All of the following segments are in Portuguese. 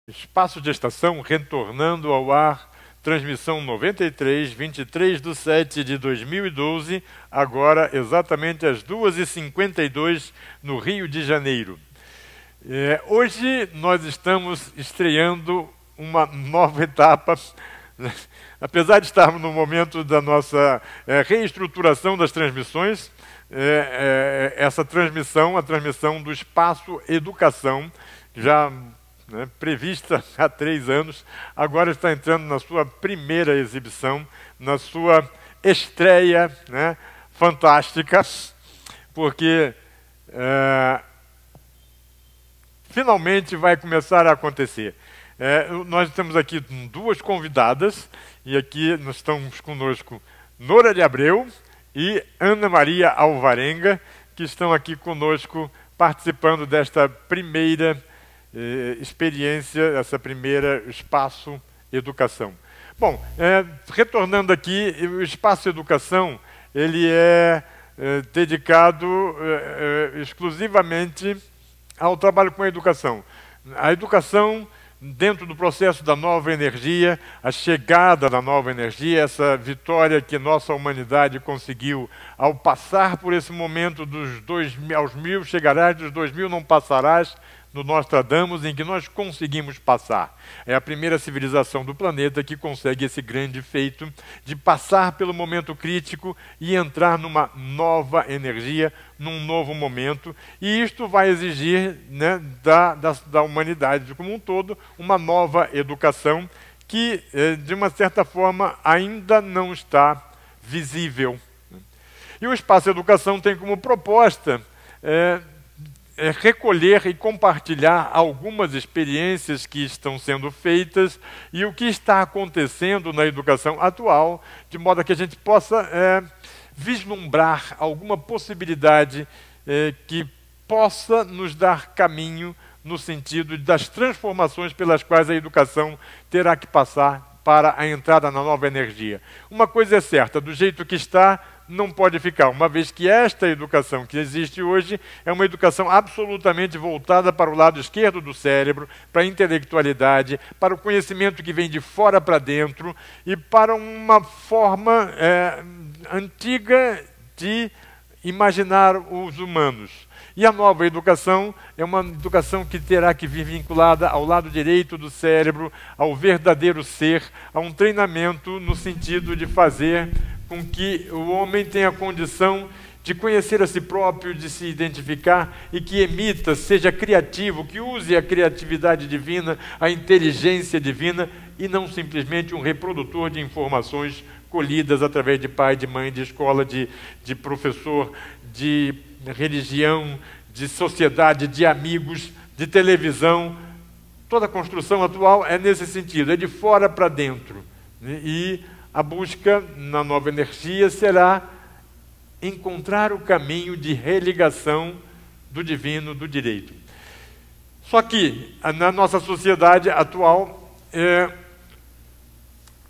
Espaço de Estação retornando ao ar, transmissão 93, 23/7/2012, agora exatamente às 2h52 no Rio de Janeiro. Hoje nós estamos estreando uma nova etapa, apesar de estarmos no momento da nossa reestruturação das transmissões, essa transmissão, a transmissão do Espaço Educação, já prevista há 3 anos, agora está entrando na sua primeira exibição, na sua estreia fantástica, porque finalmente vai começar a acontecer. Nós estamos aqui com 2 convidadas, e aqui nós estamos conosco Nora de Abreu e Ana Maria Alvarenga, que estão aqui conosco participando desta primeira experiência, essa primeira Espaço Educação. Bom, retornando aqui, o Espaço Educação, ele é dedicado exclusivamente ao trabalho com a educação. A educação dentro do processo da nova energia, a chegada da nova energia, essa vitória que nossa humanidade conseguiu ao passar por esse momento dos 2000, aos 1000 chegarás, dos 2000 não passarás, no Nostradamus, em que nós conseguimos passar. É a primeira civilização do planeta que consegue esse grande feito de passar pelo momento crítico e entrar numa nova energia, num novo momento, e isto vai exigir da humanidade como um todo uma nova educação que, de uma certa forma, ainda não está visível. E o Espaço Educação tem como proposta recolher e compartilhar algumas experiências que estão sendo feitas e o que está acontecendo na educação atual, de modo que a gente possa vislumbrar alguma possibilidade que possa nos dar caminho no sentido das transformações pelas quais a educação terá que passar para a entrada na nova energia. Uma coisa é certa, do jeito que está, não pode ficar, uma vez que esta educação que existe hoje é uma educação absolutamente voltada para o lado esquerdo do cérebro, para a intelectualidade, para o conhecimento que vem de fora para dentro e para uma forma antiga de imaginar os humanos. E a nova educação é uma educação que terá que vir vinculada ao lado direito do cérebro, ao verdadeiro ser, a um treinamento no sentido de fazer com que o homem tenha a condição de conhecer a si próprio, de se identificar e que emita, seja criativo, que use a criatividade divina, a inteligência divina e não simplesmente um reprodutor de informações colhidas através de pai, de mãe, de escola, de professor, de religião, de sociedade, de amigos, de televisão. Toda a construção atual é nesse sentido, é de fora para dentro. E a busca na nova energia será encontrar o caminho de religação do divino, do direito. Só que, na nossa sociedade atual,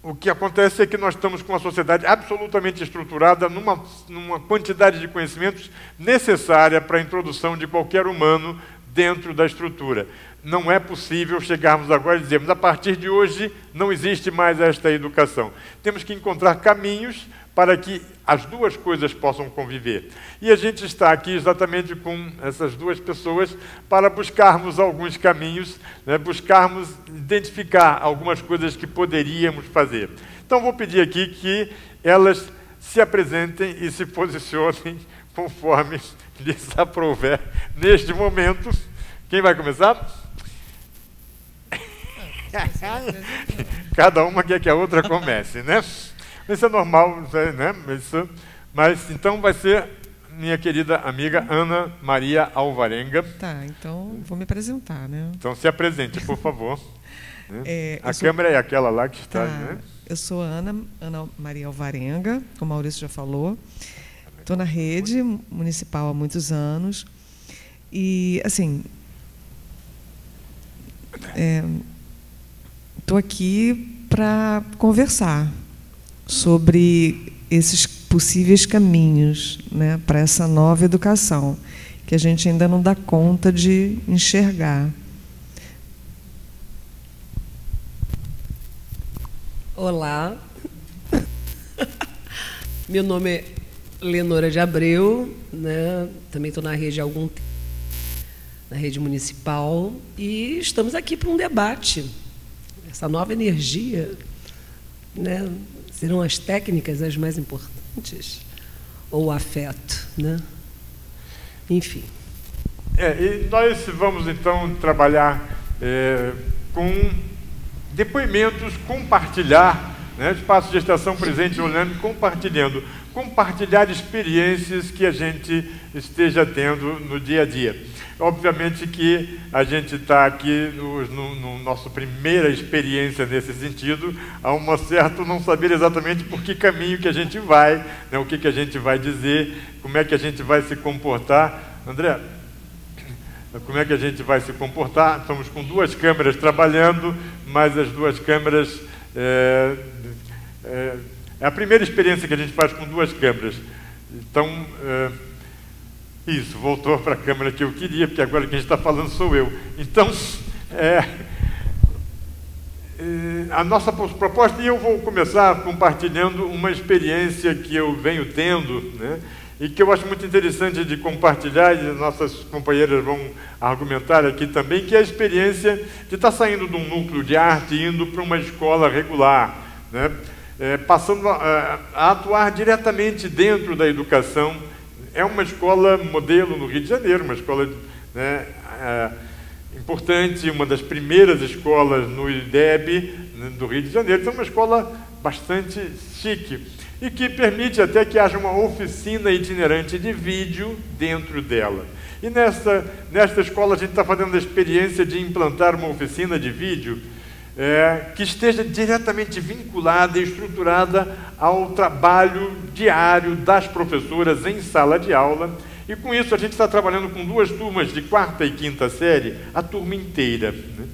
o que acontece é que nós estamos com uma sociedade absolutamente estruturada numa quantidade de conhecimentos necessária para a introdução de qualquer humano dentro da estrutura. Não é possível chegarmos agora e dizermos, a partir de hoje não existe mais esta educação. Temos que encontrar caminhos para que as duas coisas possam conviver. E a gente está aqui exatamente com essas 2 pessoas para buscarmos alguns caminhos, buscarmos identificar algumas coisas que poderíamos fazer. Então vou pedir aqui que elas se apresentem e se posicionem conforme lhes aprouver neste momento. Quem vai começar? Cada uma quer que a outra comece, né? Isso é normal, né? Mas então vai ser minha querida amiga Ana Maria Alvarenga. Tá, então vou me apresentar, né? Então se apresente, por favor. A câmera é aquela lá que está, tá, né? Eu sou Ana Maria Alvarenga, como o Maurício já falou. Estou na rede municipal há muitos anos. E, assim, estou aqui para conversar sobre esses possíveis caminhos, né, para essa nova educação, que a gente ainda não dá conta de enxergar. Olá, meu nome é Lenora de Abreu, né? Também estou na rede há algum tempo, na rede municipal, e estamos aqui para um debate. Essa nova energia, né? Serão as técnicas as mais importantes ou o afeto, né? Enfim. E nós vamos então trabalhar com depoimentos, compartilhar, né? Espaço de Gestação Presente olhando, compartilhar experiências que a gente esteja tendo no dia a dia. Obviamente que a gente está aqui no nossa primeira experiência nesse sentido, há uma certa não saber exatamente por que caminho que a gente vai, né? O que a gente vai dizer, como é que a gente vai se comportar. André, como é que a gente vai se comportar? Estamos com 2 câmeras trabalhando, mas as 2 câmeras... é a primeira experiência que a gente faz com 2 câmeras. Então, isso, voltou para a câmera que eu queria, porque agora quem está falando sou eu. Então, a nossa proposta, e eu vou começar compartilhando uma experiência que eu venho tendo, né? E que eu acho muito interessante de compartilhar, e nossas companheiras vão argumentar aqui também, que é a experiência de estar saindo de um núcleo de arte e indo para uma escola regular, né? Passando a atuar diretamente dentro da educação. É uma escola modelo no Rio de Janeiro, uma escola, né, importante, uma das primeiras escolas no IDEB, né, do Rio de Janeiro. Então, uma escola bastante chique e que permite até que haja uma oficina itinerante de vídeo dentro dela. E nesta escola a gente está fazendo a experiência de implantar uma oficina de vídeo que esteja diretamente vinculada e estruturada ao trabalho diário das professoras em sala de aula. E com isso a gente está trabalhando com 2 turmas de 4ª e 5ª série, a turma inteira, né?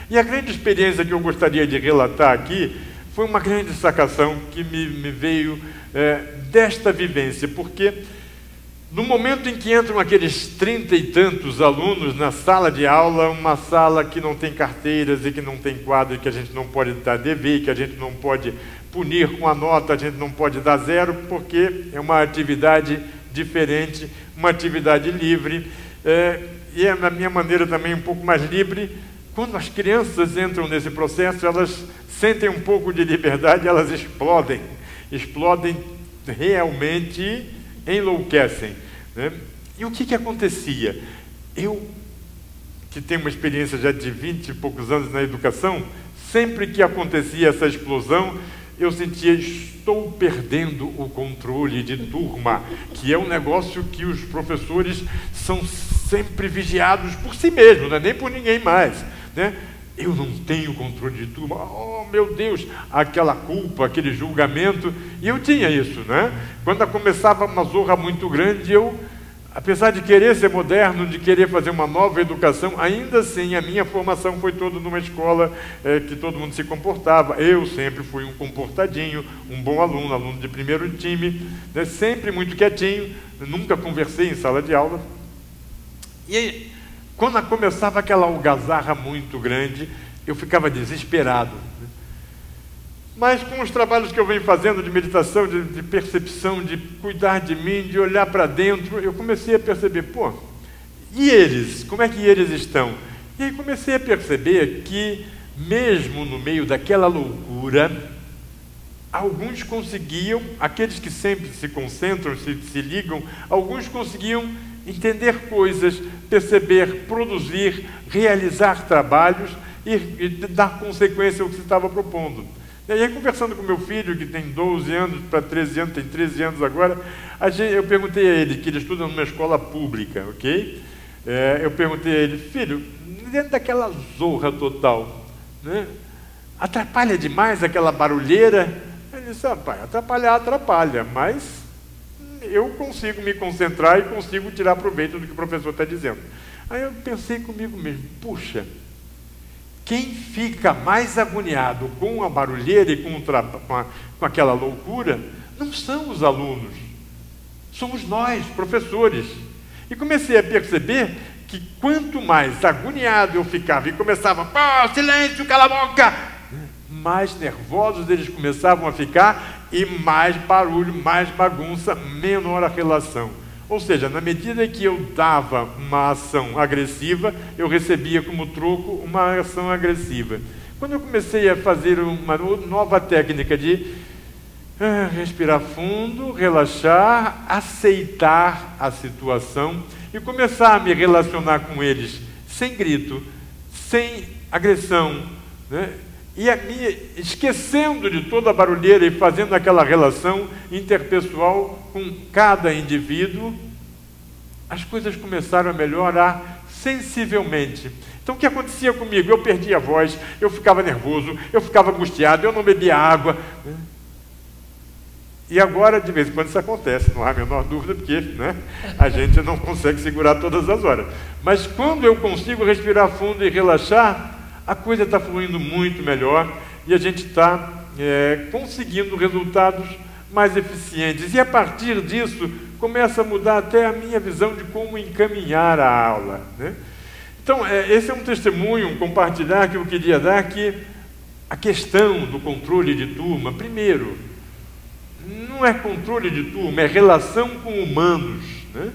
E a grande experiência que eu gostaria de relatar aqui foi uma grande sacação que me veio desta vivência, porque no momento em que entram aqueles 30 e tantos alunos na sala de aula, uma sala que não tem carteiras e que não tem quadro, e que a gente não pode dar dever, que a gente não pode punir com a nota, a gente não pode dar 0, porque é uma atividade diferente, uma atividade livre, e é na minha maneira também um pouco mais livre. Quando as crianças entram nesse processo, elas sentem um pouco de liberdade, elas explodem realmente, enlouquecem, né? E o que acontecia? Eu, que tenho uma experiência já de 20 e poucos anos na educação, sempre que acontecia essa explosão, eu sentia, estou perdendo o controle de turma, que é um negócio que os professores são sempre vigiados por si mesmos, né? Nem por ninguém mais, né? Eu não tenho controle de turma, oh meu Deus, aquela culpa, aquele julgamento, e eu tinha isso, né? Quando começava uma zorra muito grande, eu, apesar de querer ser moderno, de querer fazer uma nova educação, ainda assim a minha formação foi toda numa escola que todo mundo se comportava. Eu sempre fui um comportadinho, um bom aluno, aluno de primeiro time, né? Sempre muito quietinho, nunca conversei em sala de aula. E aí, quando começava aquela algazarra muito grande, eu ficava desesperado. Mas com os trabalhos que eu venho fazendo de meditação, de percepção, de cuidar de mim, de olhar para dentro, eu comecei a perceber, pô, e eles? Como é que eles estão? E aí comecei a perceber que, mesmo no meio daquela loucura, alguns conseguiam, aqueles que sempre se concentram, se ligam, alguns conseguiam entender coisas, perceber, produzir, realizar trabalhos e dar consequência ao que se estava propondo. E aí, conversando com meu filho, que tem 12 anos para 13 anos, tem 13 anos agora, eu perguntei a ele, que ele estuda numa escola pública, ok? Eu perguntei a ele, filho, dentro daquela zorra total, né, atrapalha demais aquela barulheira? Ele disse, pai, atrapalha, mas eu consigo me concentrar e consigo tirar proveito do que o professor está dizendo. Aí eu pensei comigo mesmo, puxa, quem fica mais agoniado com a barulheira e com aquela loucura não são os alunos, somos nós, professores. E comecei a perceber que quanto mais agoniado eu ficava e começava, pô, silêncio, cala a boca, mais nervosos eles começavam a ficar e mais barulho, mais bagunça, menor a relação. Ou seja, na medida que eu dava uma ação agressiva, eu recebia como troco uma ação agressiva. Quando eu comecei a fazer uma nova técnica de respirar fundo, relaxar, aceitar a situação e começar a me relacionar com eles sem grito, sem agressão, né? E me esquecendo de toda a barulheira e fazendo aquela relação interpessoal com cada indivíduo, as coisas começaram a melhorar sensivelmente. Então, o que acontecia comigo? Eu perdia a voz, eu ficava nervoso, eu ficava angustiado, eu não bebia água. E agora, de vez em quando, isso acontece, não há a menor dúvida, porque, né, a gente não consegue segurar todas as horas. Mas quando eu consigo respirar fundo e relaxar, a coisa está fluindo muito melhor e a gente está conseguindo resultados mais eficientes. E a partir disso, começa a mudar até a minha visão de como encaminhar a aula, né? Então, esse é um testemunho, um compartilhar que eu queria dar, que a questão do controle de turma, primeiro, não é controle de turma, é relação com humanos, né?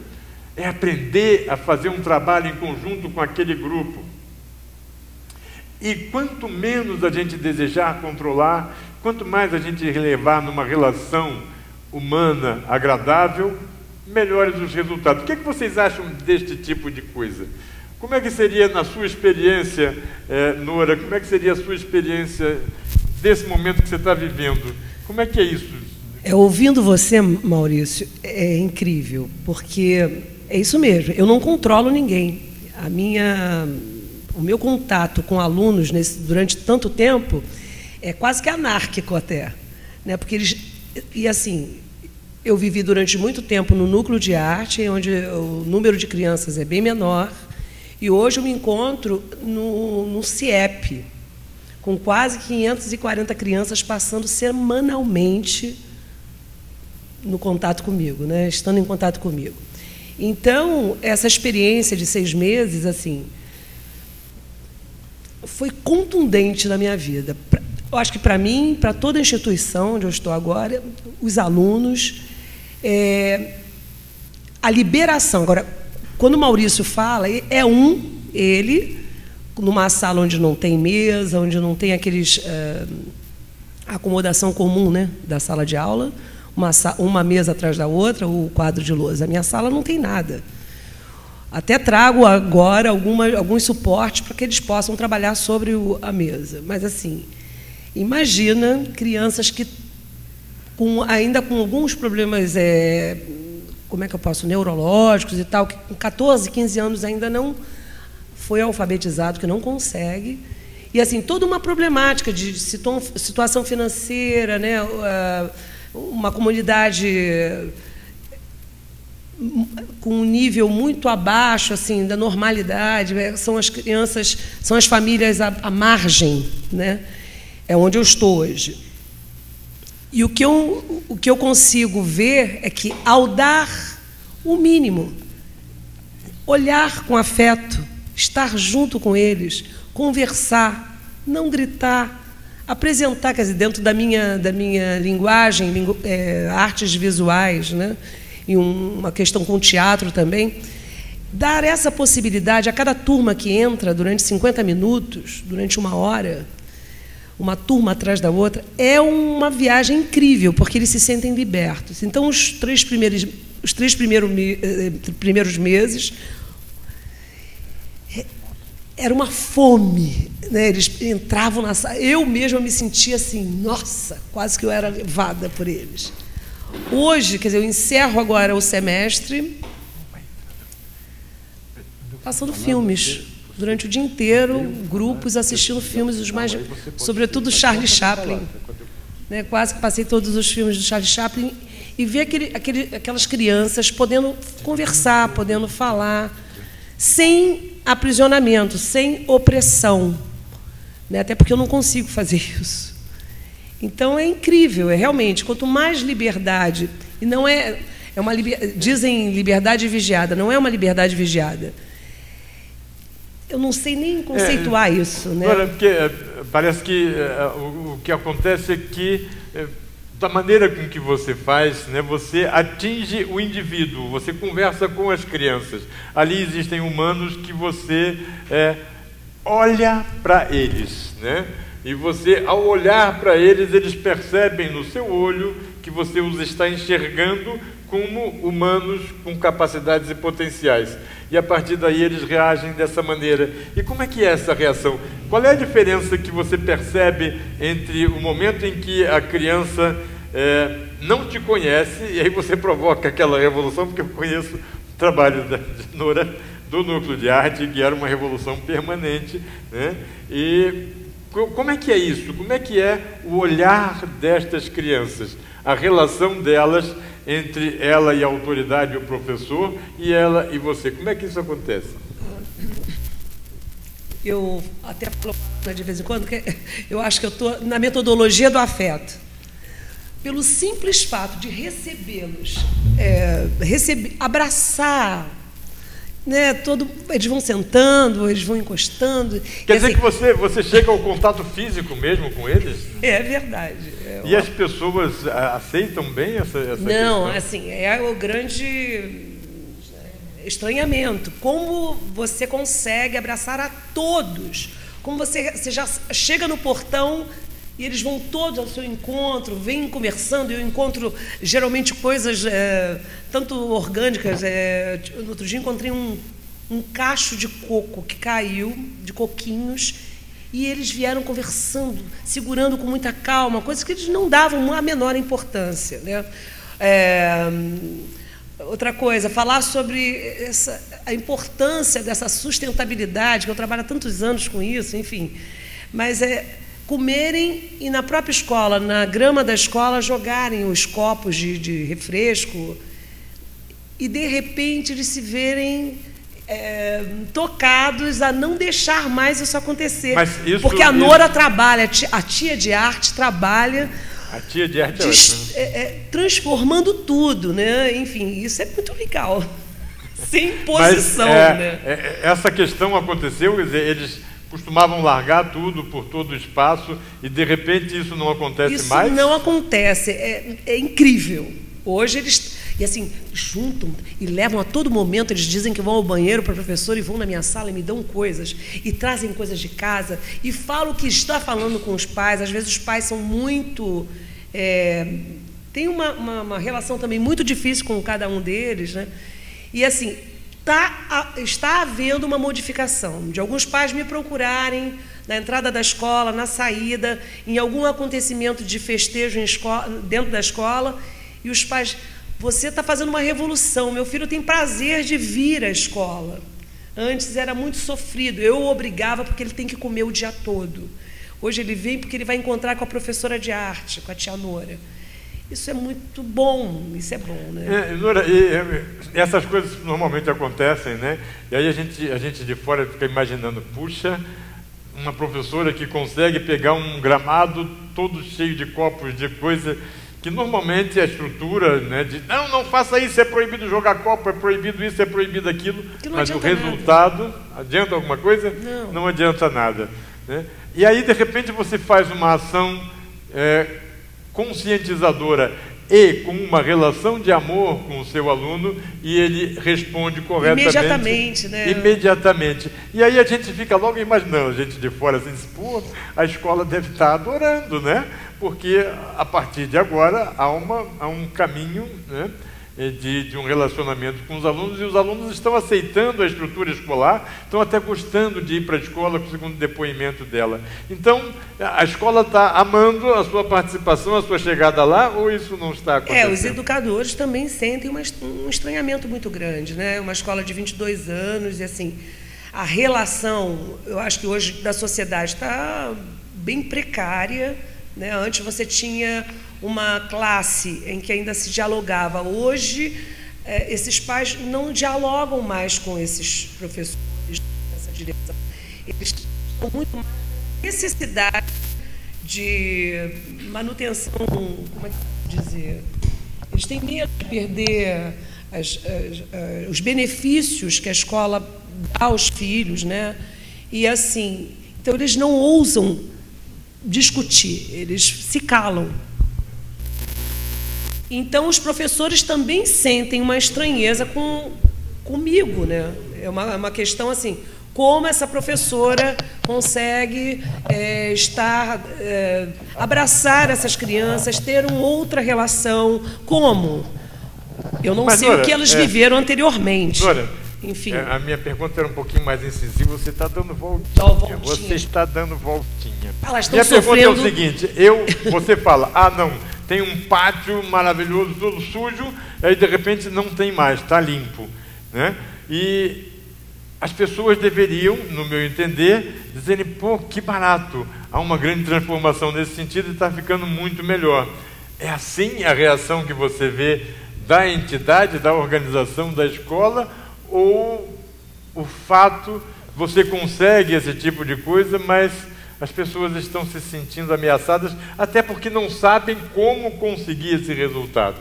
É aprender a fazer um trabalho em conjunto com aquele grupo. E quanto menos a gente desejar controlar, quanto mais a gente levar numa relação humana agradável, melhores os resultados. O que vocês acham deste tipo de coisa? Como é que seria, na sua experiência, Nora, como é que seria a sua experiência desse momento que você está vivendo? Como é que é isso? Ouvindo você, Maurício, é incrível, porque é isso mesmo, eu não controlo ninguém. O meu contato com alunos durante tanto tempo é quase que anárquico até, né? Porque eles... E assim, eu vivi durante muito tempo no núcleo de arte, onde o número de crianças é bem menor, e hoje eu me encontro no CIEP, com quase 540 crianças passando semanalmente no contato comigo, né? Estando em contato comigo. Então, essa experiência de 6 meses, assim, foi contundente na minha vida. Eu acho que para mim, para toda a instituição onde eu estou agora, os alunos, a liberação. Agora, quando o Maurício fala, ele, numa sala onde não tem mesa, onde não tem aqueles acomodação comum, né, da sala de aula, uma mesa atrás da outra, o quadro de lousa. A minha sala não tem nada. Até trago agora alguns suportes para que eles possam trabalhar sobre a mesa. Mas, assim, imagina crianças que, ainda com alguns problemas, como é que eu posso, neurológicos e tal, que com 14, 15 anos ainda não foi alfabetizado, que não consegue. E, assim, toda uma problemática de situação financeira, né? Uma comunidade com um nível muito abaixo, assim, da normalidade, são as crianças, são as famílias à margem, né? É onde eu estou hoje. E o que eu consigo ver é que, ao dar o mínimo, olhar com afeto, estar junto com eles, conversar, não gritar, apresentar, quer dizer, dentro da minha linguagem, artes visuais, né? E uma questão com teatro também, dar essa possibilidade a cada turma que entra durante 50 minutos, durante 1 hora, uma turma atrás da outra, é uma viagem incrível, porque eles se sentem libertos. Então, os três primeiros meses, era uma fome, né? Eles entravam na sala, eu mesma me sentia assim, nossa, quase que eu era levada por eles. Hoje, quer dizer, eu encerro agora o semestre passando filmes. Durante o dia inteiro, grupos assistindo filmes, sobretudo Charlie Chaplin. Né? Quase que passei todos os filmes do Charlie Chaplin e ver aquelas crianças podendo conversar, podendo falar, sem aprisionamento, sem opressão. Né? Até porque eu não consigo fazer isso. Então, é incrível, realmente, quanto mais liberdade, e não dizem liberdade vigiada, não é uma liberdade vigiada. Eu não sei nem conceituar isso, né? Agora, porque Parece que o que acontece é que, da maneira com que você faz, né, você atinge o indivíduo, você conversa com as crianças. Ali existem humanos que você olha para eles, né? E você, ao olhar para eles, eles percebem no seu olho que você os está enxergando como humanos com capacidades e potenciais. E a partir daí eles reagem dessa maneira. E como é que é essa reação? Qual é a diferença que você percebe entre o momento em que a criança não te conhece, e aí você provoca aquela revolução, porque eu conheço o trabalho da Nora, do Núcleo de Arte, que era uma revolução permanente, né? E como é que é isso? Como é que é o olhar destas crianças? A relação delas entre ela e a autoridade, o professor, e ela e você. Como é que isso acontece? Eu até falo de vez em quando que eu acho que eu estou na metodologia do afeto. Pelo simples fato de recebê-los, abraçar, né, eles vão sentando, eles vão encostando. Quer dizer que você chega ao contato físico mesmo com eles? É verdade. E as pessoas aceitam bem essa Não, questão? assim, é o grande estranhamento. Como você consegue abraçar a todos? Como você já chega no portão e eles vão todos ao seu encontro, vêm conversando, e eu encontro geralmente coisas tanto orgânicas. No outro dia encontrei um cacho de coco que caiu, de coquinhos, e eles vieram conversando, segurando com muita calma, coisas que eles não davam a menor importância, né? Outra coisa, falar sobre a importância dessa sustentabilidade, que eu trabalho há tantos anos com isso, enfim, mas comerem e na própria escola, na grama da escola, jogarem os copos de refresco e, de repente, eles se verem tocados a não deixar mais isso acontecer. Porque a Nora trabalha, a tia de arte trabalha... A tia de arte transformando tudo, né? Enfim, isso é muito legal. Sem posição, né? Essa questão aconteceu, quer dizer, eles costumavam largar tudo por todo o espaço e, de repente, isso não acontece mais? Isso não acontece. É incrível. Hoje eles, e assim, juntam e levam a todo momento, eles dizem que vão ao banheiro para a professora e vão na minha sala e me dão coisas, e trazem coisas de casa, e falam que está falando com os pais. Às vezes os pais são muito... tem uma relação também muito difícil com cada um deles, né? E assim... Está havendo uma modificação de alguns pais me procurarem na entrada da escola, na saída, em algum acontecimento de festejo dentro da escola, e os pais, você está fazendo uma revolução, meu filho tem prazer de vir à escola. Antes era muito sofrido, eu o obrigava porque ele tem que comer o dia todo. Hoje ele vem porque ele vai encontrar com a professora de arte, com a tia Nora. Isso é muito bom, isso é bom, né? Nora, essas coisas normalmente acontecem, né? E aí a gente de fora fica imaginando, puxa, uma professora que consegue pegar um gramado todo cheio de copos de coisa, que normalmente a estrutura, né, de não faça isso, é proibido jogar copo, é proibido isso, é proibido aquilo, mas o resultado, adianta alguma coisa? Não adianta nada, né? E aí, de repente, você faz uma ação conscientizadora e com uma relação de amor com o seu aluno, e ele responde corretamente. Imediatamente, né? Imediatamente. E aí a gente fica logo imaginando, a gente de fora assim, pô, a escola deve estar adorando, né? Porque a partir de agora há um caminho, né, de um relacionamento com os alunos, e os alunos estão aceitando a estrutura escolar, estão até gostando de ir para a escola, segundo o depoimento dela. Então, a escola está amando a sua participação, a sua chegada lá, ou isso não está acontecendo? Os educadores também sentem um estranhamento muito grande, né? Uma escola de 22 anos, e assim, a relação, eu acho que hoje da sociedade está bem precária, né? Antes você tinha uma classe em que ainda se dialogava. Hoje, esses pais não dialogam mais com esses professores, essa direção. Eles estão muito mais necessidade de manutenção, como é que dizer? Eles têm medo de perder os benefícios que a escola dá aos filhos, né? E assim, então eles não ousam discutir, eles se calam. Então, os professores também sentem uma estranheza comigo, né? É uma questão assim, como essa professora consegue abraçar essas crianças, ter uma outra relação, como? Eu não sei o que elas viveram anteriormente. Dora, enfim. A minha pergunta era um pouquinho mais incisiva, você está dando voltinha. Você está dando voltinha. Minha pergunta é o seguinte, você fala, não, tem um pátio maravilhoso, todo sujo, aí de repente não tem mais, está limpo, né? E as pessoas deveriam, no meu entender, dizerem, pô, que barato, há uma grande transformação nesse sentido e está ficando muito melhor. É assim a reação que você vê da entidade, da organização da escola, ou o fato, você consegue esse tipo de coisa, mas as pessoas estão se sentindo ameaçadas, até porque não sabem como conseguir esse resultado?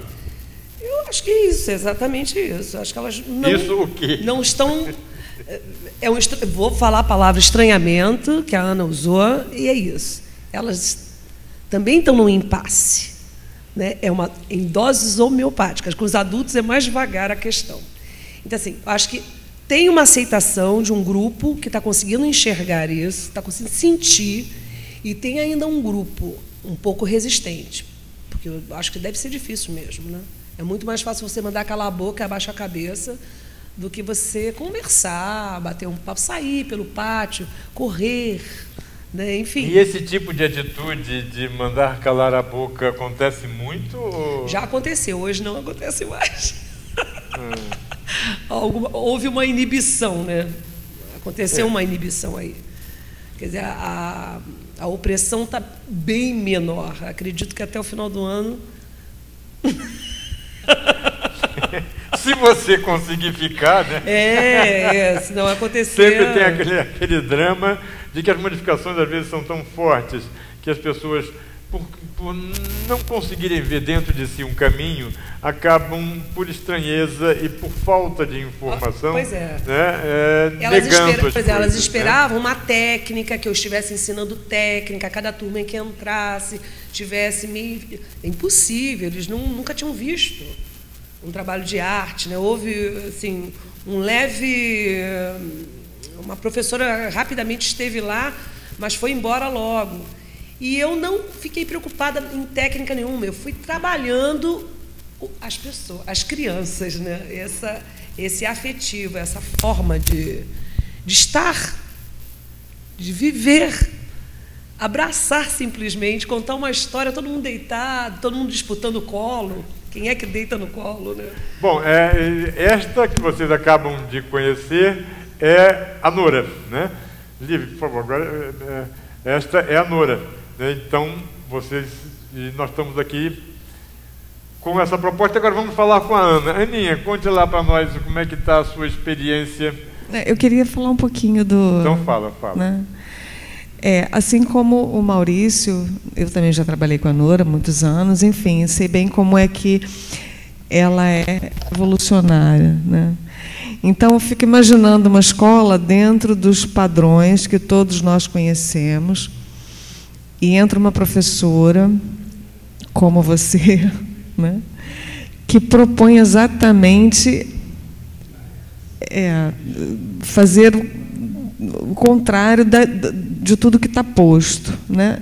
Eu acho que é isso, exatamente isso. Acho que elas não estão... vou falar a palavra estranhamento, que a Ana usou, e é isso. Elas também estão num impasse, né? Em doses homeopáticas. Com os adultos é mais devagar a questão. Então, assim, acho que tem uma aceitação de um grupo que está conseguindo enxergar isso, está conseguindo sentir, e tem ainda um grupo um pouco resistente, porque eu acho que deve ser difícil mesmo, né? É muito mais fácil você mandar calar a boca, abaixar a cabeça, do que você conversar, bater um papo, sair pelo pátio, correr, né? Enfim. E esse tipo de atitude de mandar calar a boca acontece muito? Ou... Já aconteceu, hoje não acontece mais. Houve uma inibição, né? Aconteceu uma inibição aí. Quer dizer, a opressão está bem menor. Acredito que até o final do ano... Se você conseguir ficar, né? Se não acontecer... Sempre tem aquele drama de que as modificações às vezes são tão fortes que as pessoas, por não conseguirem ver dentro de si um caminho, acabam por estranheza e por falta de informação, negando as coisas. Elas esperavam uma técnica, que eu estivesse ensinando técnica, cada turma em que entrasse tivesse meio... É impossível, eles nunca tinham visto um trabalho de arte, né? Houve assim, um leve... Uma professora rapidamente esteve lá, mas foi embora logo. E eu não fiquei preocupada em técnica nenhuma, eu fui trabalhando as pessoas, as crianças, né? Esse afetivo, essa forma de estar, de viver, abraçar simplesmente, contar uma história, todo mundo deitado, todo mundo disputando o colo. Quem é que deita no colo, né? Bom, esta que vocês acabam de conhecer é a Nora, né? Livre, por favor, agora, esta é a Nora. Então, nós estamos aqui com essa proposta. Agora vamos falar com a Ana. Aninha, conte lá para nós como é que está a sua experiência. Eu queria falar um pouquinho do... Então fala. Né? Assim como o Maurício, eu também já trabalhei com a Nora há muitos anos, enfim, sei bem como é que ela é evolucionária, né? Então, eu fico imaginando uma escola dentro dos padrões que todos nós conhecemos, e entra uma professora, como você, né, que propõe exatamente fazer o contrário de tudo que está posto, né?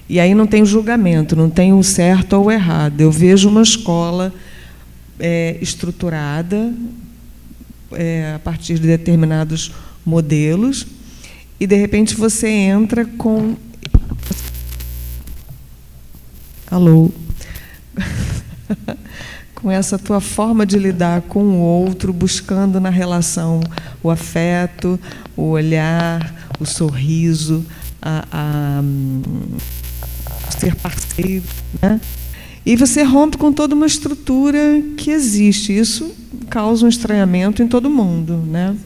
E aí não tem julgamento, não tem o certo ou o errado. Eu vejo uma escola estruturada a partir de determinados modelos, e de repente você entra com... Alô? Com essa tua forma de lidar com o outro, buscando na relação o afeto, o olhar, o sorriso, ser parceiro, né? E você rompe com toda uma estrutura que existe. Isso causa um estranhamento em todo mundo, né?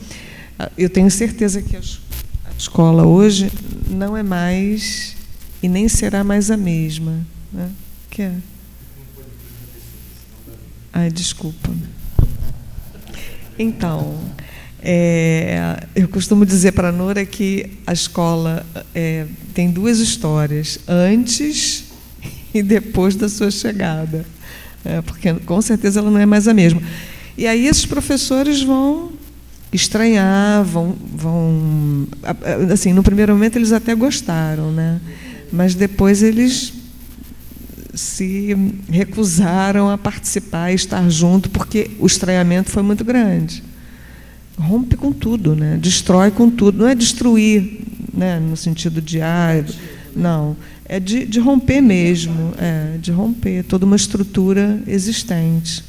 Eu tenho certeza que a escola hoje não é mais e nem será mais a mesma, né? Ai, desculpa. Então, Eu costumo dizer para a Nora que a escola tem duas histórias, antes e depois da sua chegada, porque com certeza ela não é mais a mesma. E aí esses professores vão estranhar, assim, no primeiro momento eles até gostaram, né? Mas depois eles se recusaram a participar e estar junto, porque o estranhamento foi muito grande. Rompe com tudo, né? Destrói com tudo. Não é destruir, né, no sentido de não, é de romper mesmo, de romper toda uma estrutura existente,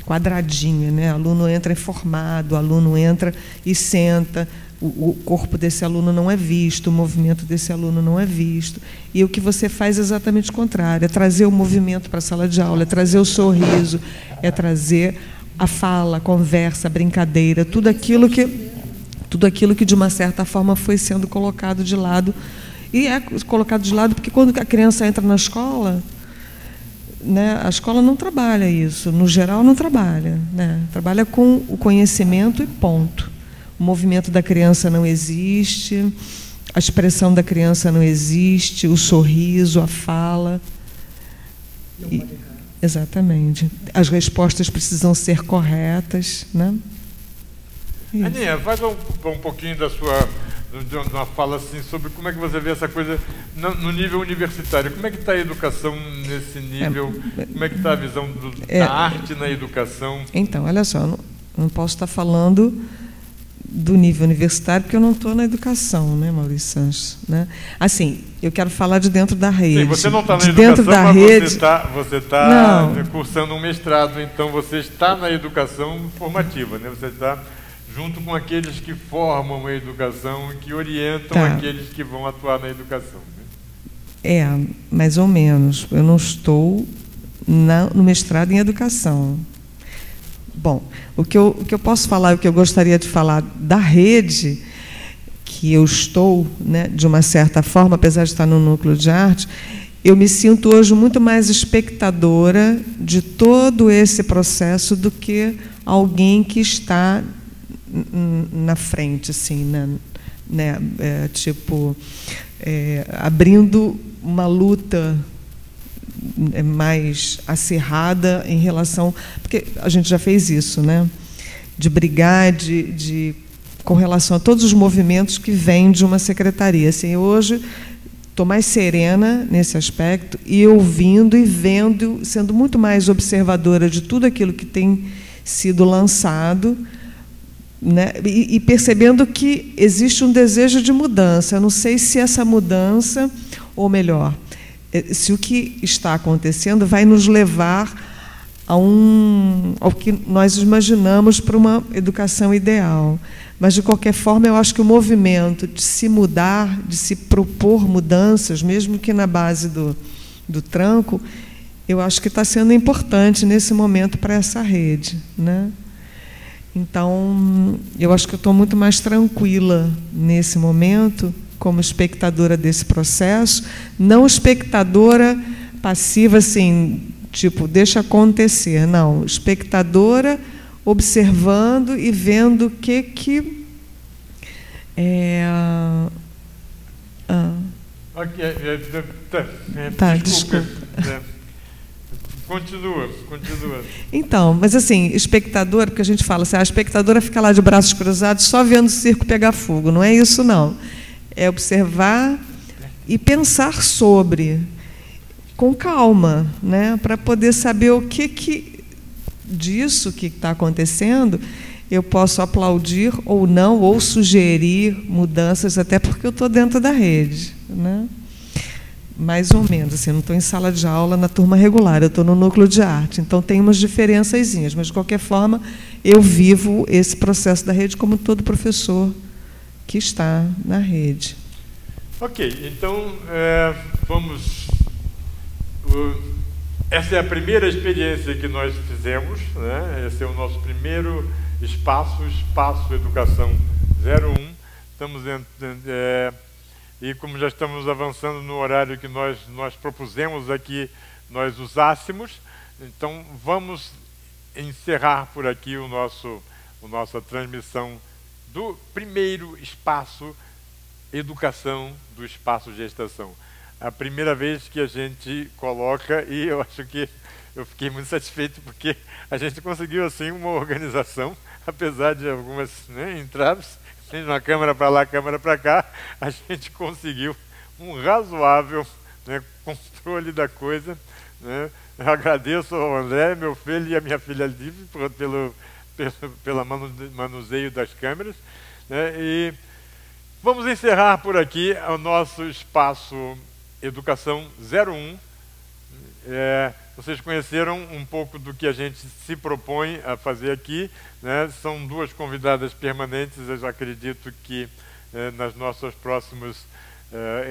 quadradinha, né? O aluno entra informado, o aluno entra e senta, o corpo desse aluno não é visto, o movimento desse aluno não é visto. E o que você faz é exatamente o contrário, é trazer o movimento para a sala de aula, é trazer o sorriso, é trazer a fala, a conversa, a brincadeira, tudo aquilo que de uma certa forma foi sendo colocado de lado. E é colocado de lado porque quando a criança entra na escola, né, a escola não trabalha isso, no geral não trabalha, né? Trabalha com o conhecimento e ponto. O movimento da criança não existe, a expressão da criança não existe, o sorriso, a fala. Exatamente. As respostas precisam ser corretas, né? Aninha, faz um pouquinho de uma fala assim sobre como é que você vê essa coisa no nível universitário. Como é que está a educação nesse nível? Como é que está a visão da arte na educação? Então, olha só, não posso estar falando do nível universitário, porque eu não estou na educação, né, Maurício Sanches, né? Assim, eu quero falar de dentro da rede. Sim, você não está na educação, mas rede... você está cursando um mestrado, então você está na educação formativa, né? Você está junto com aqueles que formam a educação e que orientam aqueles que vão atuar na educação, né? Mais ou menos. Eu não estou no mestrado em educação. Bom, o que eu posso falar, o que eu gostaria de falar da rede, que eu estou, né, de uma certa forma, apesar de estar no núcleo de arte, eu me sinto hoje muito mais espectadora de todo esse processo do que alguém que está na frente, assim, né, abrindo uma luta mais acirrada em relação... Porque a gente já fez isso, né? De brigar com relação a todos os movimentos que vêm de uma secretaria. Assim, hoje estou mais serena nesse aspecto e ouvindo e vendo, sendo muito mais observadora de tudo aquilo que tem sido lançado, né? E percebendo que existe um desejo de mudança. Eu não sei se essa mudança, ou melhor, se o que está acontecendo vai nos levar ao que nós imaginamos para uma educação ideal. Mas, de qualquer forma, eu acho que o movimento de se mudar, de se propor mudanças, mesmo que na base do tranco, eu acho que está sendo importante nesse momento para essa rede, né? Então, eu acho que eu estou muito mais tranquila nesse momento, como espectadora desse processo, não espectadora passiva, assim, tipo, deixa acontecer, não, espectadora observando e vendo o que desculpa. Continua. Então, mas assim, espectadora, porque a gente fala assim, a espectadora fica lá de braços cruzados só vendo o circo pegar fogo. Não é isso, não. É observar e pensar sobre, com calma, né, para poder saber o que disso que está acontecendo eu posso aplaudir ou não, ou sugerir mudanças, até porque eu estou dentro da rede, né? Mais ou menos, assim, não estou em sala de aula na turma regular, eu estou no núcleo de arte, então tem umas diferençazinhas, mas, de qualquer forma, eu vivo esse processo da rede como todo professor que está na rede. Ok, então, vamos... Essa é a primeira experiência que nós fizemos, né? Esse é o nosso primeiro espaço Educação 01. Estamos e como já estamos avançando no horário que nós propusemos aqui, nós usássemos, então vamos encerrar por aqui o a nossa transmissão do primeiro espaço educação, do espaço gestação. A primeira vez que a gente coloca, e eu acho que eu fiquei muito satisfeito porque a gente conseguiu assim uma organização, apesar de algumas, né, entraves, uma câmera para lá, câmera para cá, a gente conseguiu um razoável, né, controle da coisa, né. Eu agradeço ao André, meu filho, e a minha filha Liv pelo manuseio das câmeras, né. E vamos encerrar por aqui o nosso espaço Educação 01. Vocês conheceram um pouco do que a gente se propõe a fazer aqui, né? São duas convidadas permanentes, eu acredito que nos nossos próximos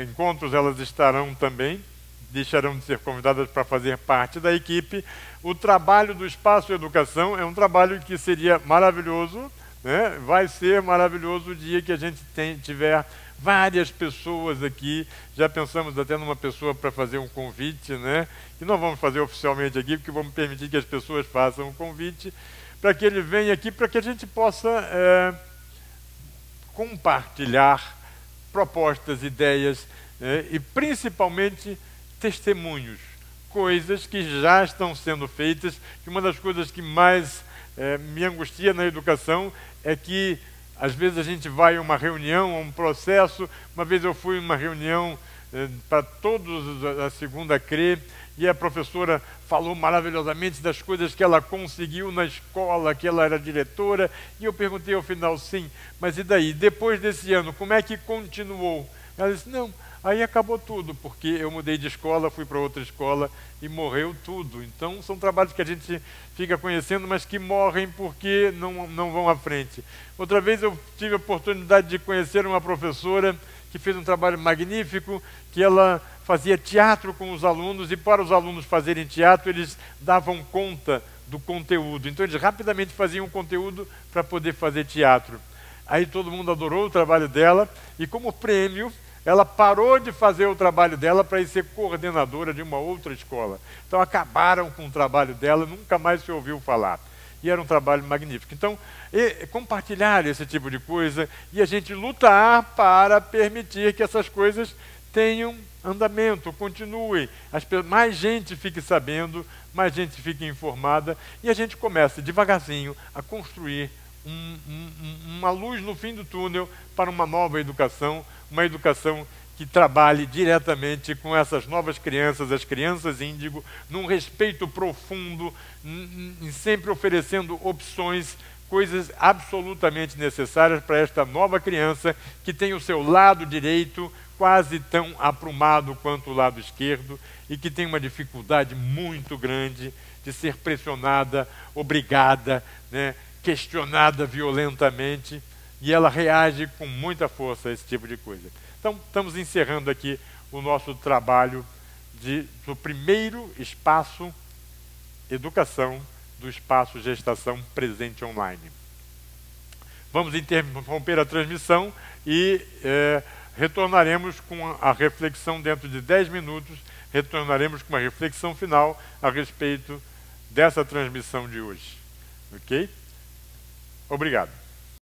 encontros elas estarão também, deixarão de ser convidadas para fazer parte da equipe. O trabalho do Espaço Educação é um trabalho que seria maravilhoso, né? Vai ser maravilhoso o dia que a gente tiver várias pessoas aqui. Já pensamos até numa pessoa para fazer um convite, né? Que não vamos fazer oficialmente aqui, porque vamos permitir que as pessoas façam um convite, para que ele venha aqui, para que a gente possa compartilhar propostas, ideias, e principalmente testemunhos, coisas que já estão sendo feitas. Que uma das coisas que mais me angustia na educação é que às vezes a gente vai a uma reunião, a um processo. Uma vez eu fui em uma reunião para todos a segunda CRE, e a professora falou maravilhosamente das coisas que ela conseguiu na escola, que ela era diretora, e eu perguntei ao final, sim, mas e daí? Depois desse ano, como é que continuou? Ela disse, não, aí acabou tudo, porque eu mudei de escola, fui para outra escola e morreu tudo. Então, são trabalhos que a gente fica conhecendo, mas que morrem porque não vão à frente. Outra vez eu tive a oportunidade de conhecer uma professora que fez um trabalho magnífico, que ela fazia teatro com os alunos, e para os alunos fazerem teatro, eles davam conta do conteúdo. Então, eles rapidamente faziam um conteúdo para poder fazer teatro. Aí todo mundo adorou o trabalho dela, e como prêmio, ela parou de fazer o trabalho dela para ir ser coordenadora de uma outra escola. Então acabaram com o trabalho dela, nunca mais se ouviu falar. E era um trabalho magnífico. Então, compartilhar esse tipo de coisa e a gente lutar para permitir que essas coisas tenham andamento, continuem. Mais gente fique sabendo, mais gente fique informada, e a gente comece devagarzinho a construir uma luz no fim do túnel para uma nova educação, uma educação que trabalhe diretamente com essas novas crianças, as crianças índigo, num respeito profundo, sempre oferecendo opções, coisas absolutamente necessárias para esta nova criança, que tem o seu lado direito quase tão aprumado quanto o lado esquerdo, e que tem uma dificuldade muito grande de ser pressionada, obrigada, né, questionada violentamente, e ela reage com muita força a esse tipo de coisa. Então, estamos encerrando aqui o nosso trabalho do primeiro espaço educação, do espaço gestação presente online. Vamos interromper a transmissão e retornaremos com a reflexão dentro de 10 minutos, retornaremos com uma reflexão final a respeito dessa transmissão de hoje. Ok? Obrigado.